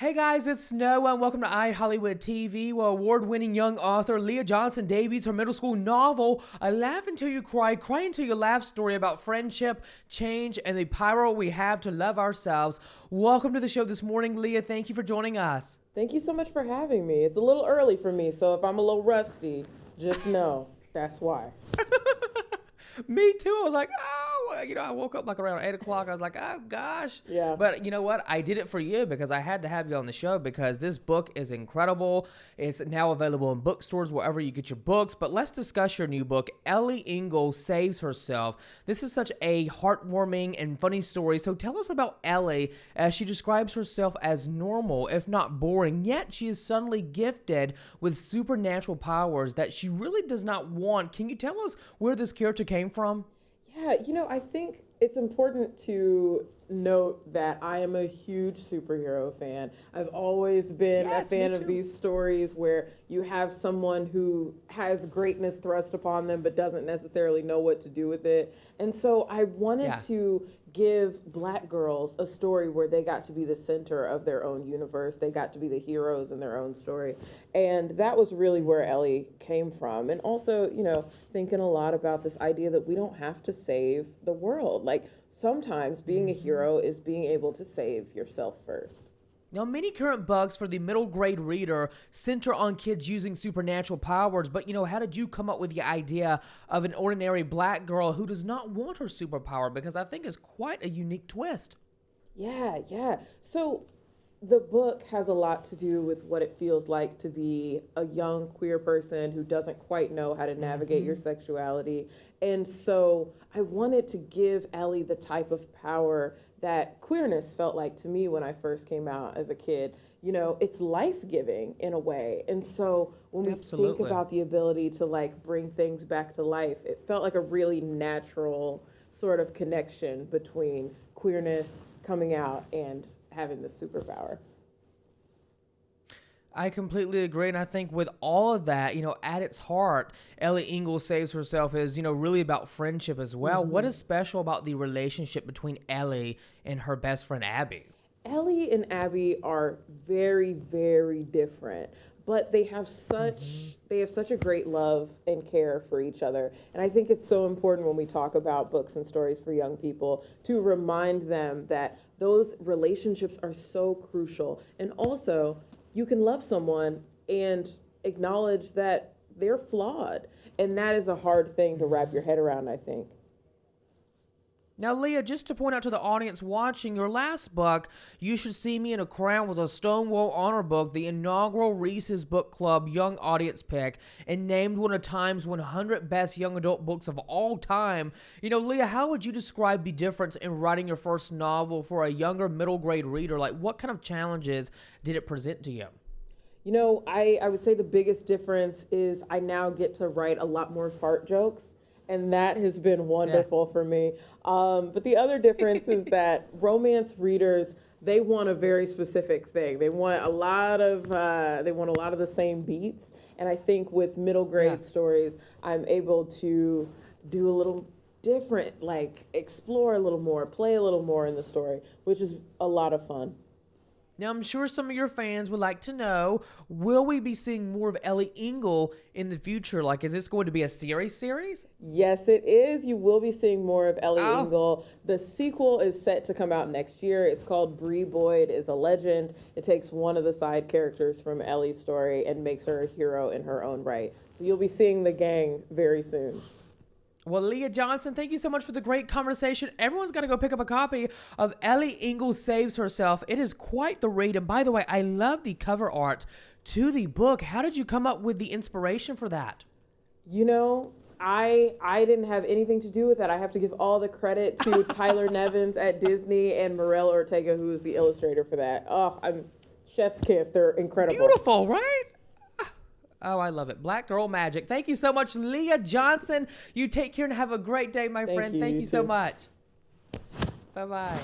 Hey guys, it's Noah and welcome to iHollywood TV, where award-winning young author Leah Johnson debuts her middle school novel, a laugh until you cry, cry until you laugh story about friendship, change, and the power we have to love ourselves. Welcome to the show this morning, Leah. Thank you for joining us. Thank you so much for having me. It's a little early for me, so if I'm a little rusty, just know that's why. Me too. I was like, I woke up like around 8 o'clock. I was like, oh gosh. Yeah. But you know what? I did it for you because I had to have you on the show because this book is incredible. It's now available in bookstores, wherever you get your books. But let's discuss your new book, Ellie Engle Saves Herself. This is such a heartwarming and funny story. So tell us about Ellie as she describes herself as normal, if not boring, yet she is suddenly gifted with supernatural powers that she really does not want. Can you tell us where this character came from? Yeah, I think it's important to note that I am a huge superhero fan. I've always been a fan of these stories where you have someone who has greatness thrust upon them but doesn't necessarily know what to do with it. And so I wanted to give Black girls a story where they got to be the center of their own universe. They got to be the heroes in their own story. And that was really where Ellie came from. And also, thinking a lot about this idea that we don't have to save the world. Like, sometimes being a hero is being able to save yourself first. Now, many current books for the middle grade reader center on kids using supernatural powers, but how did you come up with the idea of an ordinary Black girl who does not want her superpower? Because I think it's quite a unique twist. Yeah. So the book has a lot to do with what it feels like to be a young queer person who doesn't quite know how to navigate your sexuality. And so I wanted to give Ellie the type of power that Queerness felt like to me when I first came out as a kid. It's life-giving in a way. And so when we think about the ability to bring things back to life, it felt like a really natural sort of connection between Queerness coming out and having the superpower. I completely agree, and I think with all of that, at its heart, Ellie Engle Saves Herself is, really about friendship as well. What is special about the relationship between Ellie and her best friend, Abby? Ellie and Abby are very, very different, but they have such a great love and care for each other. And I think it's so important when we talk about books and stories for young people to remind them that those relationships are so crucial. And also, you can love someone and acknowledge that they're flawed. And that is a hard thing to wrap your head around, I think. Now, Leah, just to point out to the audience watching, your last book, You Should See Me in a Crown, was a Stonewall Honor book, the inaugural Reese's Book Club Young Audience Pick, and named one of Time's 100 Best Young Adult Books of All Time. Leah, how would you describe the difference in writing your first novel for a younger middle grade reader? What kind of challenges did it present to you? I would say the biggest difference is I now get to write a lot more fart jokes. And that has been wonderful for me. But the other difference is that romance readers, they want a very specific thing. They want a lot of the same beats. And I think with middle grade stories, I'm able to do a little different, explore a little more, play a little more in the story, which is a lot of fun. Now, I'm sure some of your fans would like to know, will we be seeing more of Ellie Engle in the future? Is this going to be a series? Yes, it is. You will be seeing more of Ellie Engle. The sequel is set to come out next year. It's called Bree Boyd is a Legend. It takes one of the side characters from Ellie's story and makes her a hero in her own right. So you'll be seeing the gang very soon. Well, Leah Johnson, thank you so much for the great conversation. Everyone's got to go pick up a copy of Ellie Engle Saves Herself. It is quite the read. And by the way, I love the cover art to the book. How did you come up with the inspiration for that? I didn't have anything to do with that. I have to give all the credit to Tyler Nevins at Disney and Morel Ortega, who is the illustrator for that. I'm chef's kiss. They're incredible. Beautiful, right? Oh, I love it. Black girl magic. Thank you so much, Leah Johnson. You take care and have a great day, my friend. Thank you so much. Bye-bye.